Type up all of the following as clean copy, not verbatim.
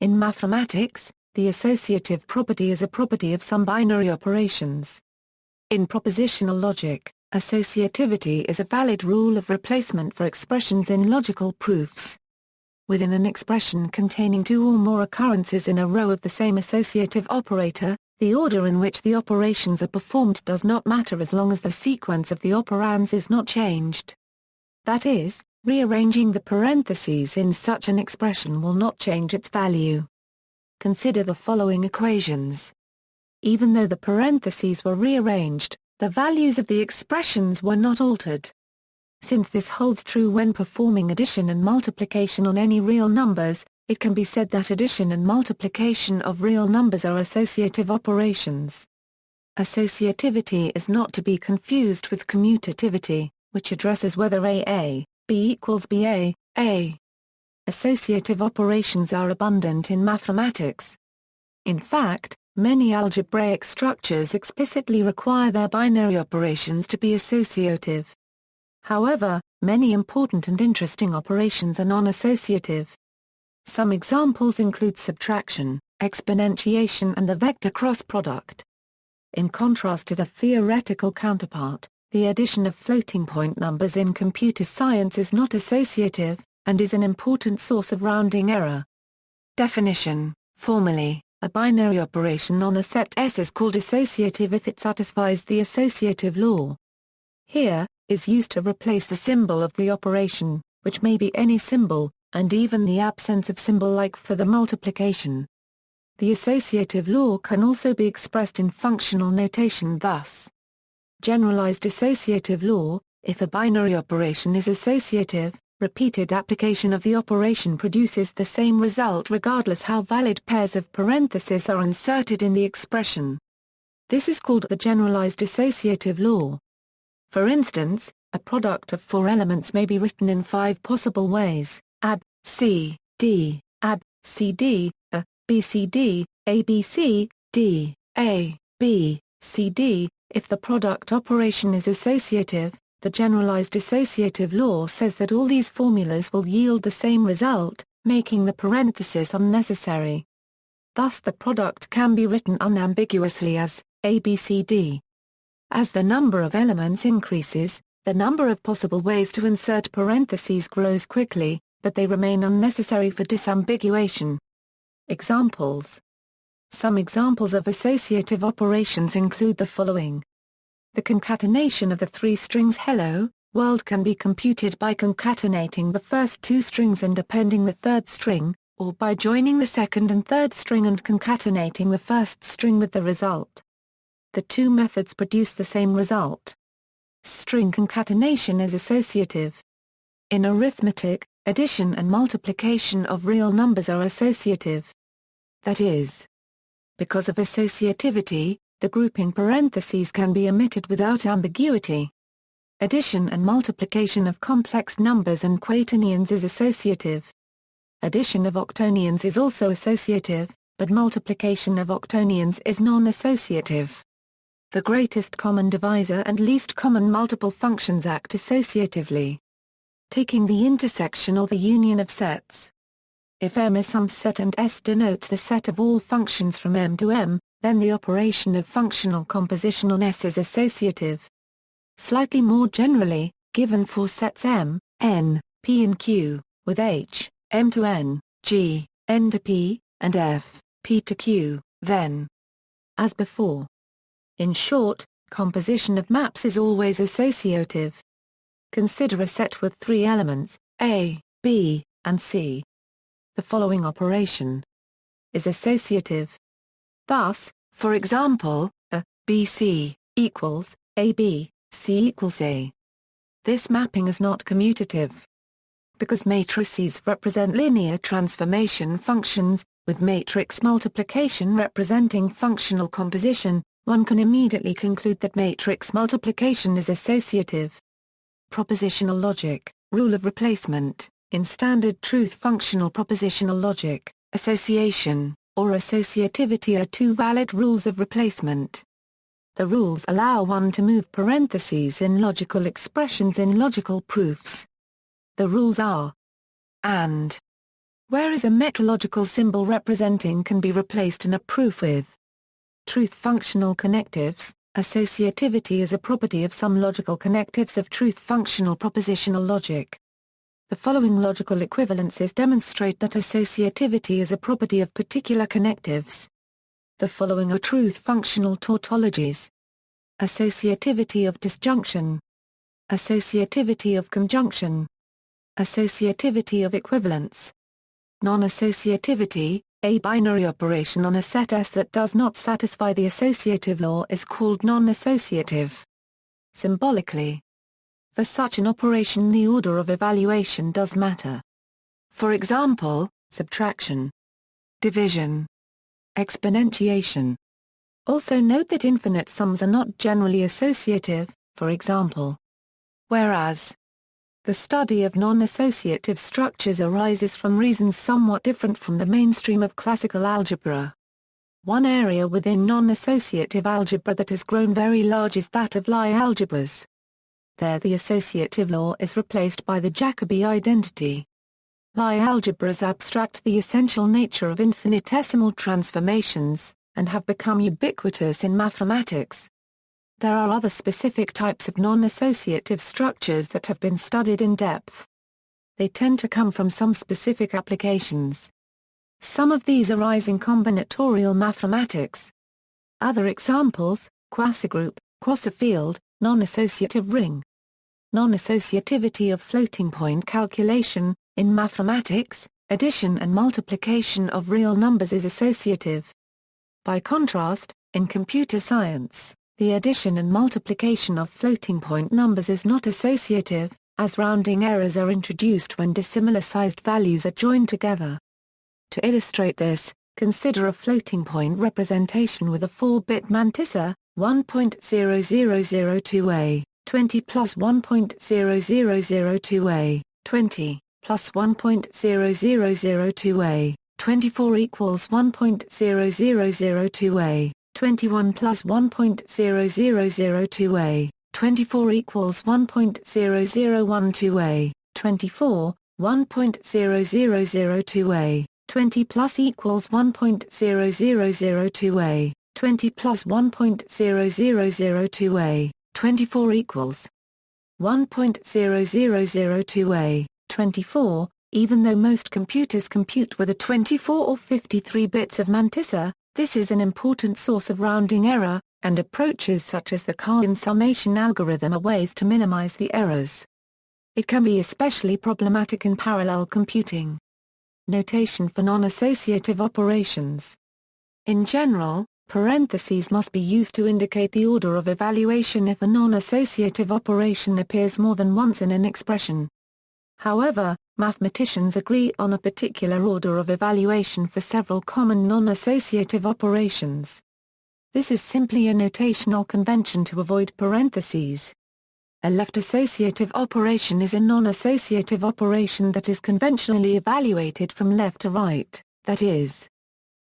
In mathematics, the associative property is a property of some binary operations. In propositional logic, associativity is a valid rule of replacement for expressions in logical proofs. Within an expression containing two or more occurrences in a row of the same associative operator, the order in which the operations are performed does not matter as long as the sequence of the operands is not changed. That is, rearranging the parentheses in such an expression will not change its value. Consider the following equations. Even though the parentheses were rearranged, the values of the expressions were not altered. Since this holds true when performing addition and multiplication on any real numbers, it can be said that addition and multiplication of real numbers are associative operations. Associativity is not to be confused with commutativity, which addresses whether A B equals BA, A. Associative operations are abundant in mathematics. In fact, many algebraic structures explicitly require their binary operations to be associative. However, many important and interesting operations are non-associative. Some examples include subtraction, exponentiation and the vector cross product. In contrast to the theoretical counterpart, the addition of floating-point numbers in computer science is not associative, and is an important source of rounding error. Definition: formally, a binary operation on a set S is called associative if it satisfies the associative law. Here, is used to replace the symbol of the operation, which may be any symbol, and even the absence of symbol like for the multiplication. The associative law can also be expressed in functional notation thus. Generalized associative law: if a binary operation is associative, repeated application of the operation produces the same result regardless how valid pairs of parentheses are inserted in the expression. This is called the generalized associative law. For instance, a product of four elements may be written in 5 possible ways: AB, C, D, AB, CD, A, B, C, D, A, B, C, D, A, B, C, D. If the product operation is associative, the generalized associative law says that all these formulas will yield the same result, making the parenthesis unnecessary. Thus the product can be written unambiguously as ABCD. As the number of elements increases, the number of possible ways to insert parentheses grows quickly, but they remain unnecessary for disambiguation. Examples: some examples of associative operations include the following. The concatenation of the 3 strings hello, world can be computed by concatenating the first 2 strings and appending the third string, or by joining the second and third string and concatenating the first string with the result. The two methods produce the same result. String concatenation is associative. In arithmetic, addition and multiplication of real numbers are associative. That is, because of associativity, the grouping parentheses can be omitted without ambiguity. Addition and multiplication of complex numbers and quaternions is associative. Addition of octonions is also associative, but multiplication of octonions is non-associative. The greatest common divisor and least common multiple functions act associatively. Taking the intersection or the union of sets. If M is some set and S denotes the set of all functions from M to M, then the operation of functional composition on S is associative. Slightly more generally, given 4 sets M, N, P and Q, with H, M to N, G, N to P, and F, P to Q, then, as before. In short, composition of maps is always associative. Consider a set with 3 elements, A, B, and C. The following operation is associative. Thus, for example, A, B, C, equals, A, B, C equals A. This mapping is not commutative. Because matrices represent linear transformation functions, with matrix multiplication representing functional composition, one can immediately conclude that matrix multiplication is associative. Propositional logic, rule of replacement. In standard truth functional propositional logic, association, or associativity are 2 valid rules of replacement. The rules allow one to move parentheses in logical expressions in logical proofs. The rules are: and, whereas a metrological symbol representing can be replaced in a proof with. Truth functional connectives. Associativity is a property of some logical connectives of truth functional propositional logic. The following logical equivalences demonstrate that associativity is a property of particular connectives. The following are truth functional tautologies. Associativity of disjunction. Associativity of conjunction. Associativity of equivalence. Non-associativity, a binary operation on a set S that does not satisfy the associative law is called non-associative. Symbolically, for such an operation the order of evaluation does matter. For example, subtraction, division, exponentiation. Also note that infinite sums are not generally associative, for example. Whereas, the study of non-associative structures arises from reasons somewhat different from the mainstream of classical algebra. One area within non-associative algebra that has grown very large is that of Lie algebras. There the associative law is replaced by the Jacobi identity. Lie algebras abstract the essential nature of infinitesimal transformations, and have become ubiquitous in mathematics. There are other specific types of non-associative structures that have been studied in depth. They tend to come from some specific applications. Some of these arise in combinatorial mathematics. Other examples: quasigroup, quasifield, non-associative ring. Non-associativity of floating point calculation. In mathematics, addition and multiplication of real numbers is associative. By contrast, in computer science, the addition and multiplication of floating point numbers is not associative, as rounding errors are introduced when dissimilar-sized values are joined together. To illustrate this, consider a floating point representation with a 4-bit mantissa, 1.0002a, 20 plus 1.0002a, 20, plus 1.0002a, 24 equals 1.0002a. 21 plus 1.0002a, 24 equals 1.0012a, 24, 1.0002a, 20 plus equals 1.0002a, 20 plus 1.0002a, 24 equals 1.0002a, 24, even though most computers compute with a 24 or 53 bits of mantissa. This is an important source of rounding error, and approaches such as the Kahn summation algorithm are ways to minimize the errors. It can be especially problematic in parallel computing. Notation for non-associative operations. In general, parentheses must be used to indicate the order of evaluation if a non-associative operation appears more than once in an expression. However, mathematicians agree on a particular order of evaluation for several common non-associative operations. This is simply a notational convention to avoid parentheses. A left associative operation is a non-associative operation that is conventionally evaluated from left to right, that is,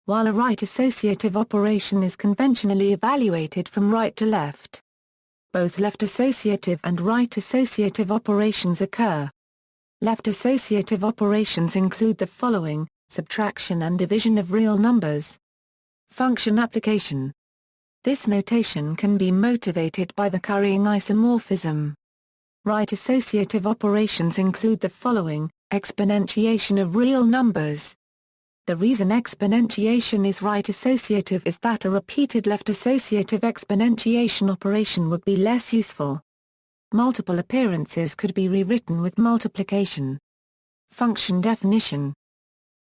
while a right associative operation is conventionally evaluated from right to left. Both left associative and right associative operations occur. Left associative operations include the following: subtraction and division of real numbers. Function application. This notation can be motivated by the currying isomorphism. Right associative operations include the following: exponentiation of real numbers. The reason exponentiation is right associative is that a repeated left associative exponentiation operation would be less useful. Multiple appearances could be rewritten with multiplication. Function definition.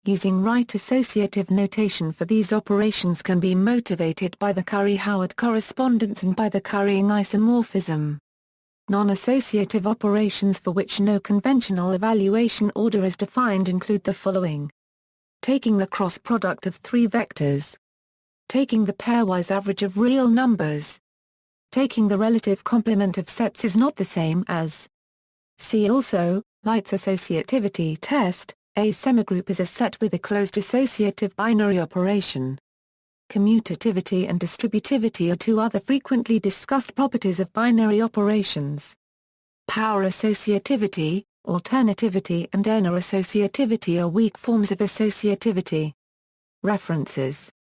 Using right associative notation for these operations can be motivated by the Curry-Howard correspondence and by the currying isomorphism. Non-associative operations for which no conventional evaluation order is defined include the following: taking the cross product of three vectors, taking the pairwise average of real numbers, taking the relative complement of sets is not the same as. See also, Light's associativity test. A semigroup is a set with a closed associative binary operation. Commutativity and distributivity are two other frequently discussed properties of binary operations. Power associativity. Alternativity and Nonassociativity are weak forms of associativity. References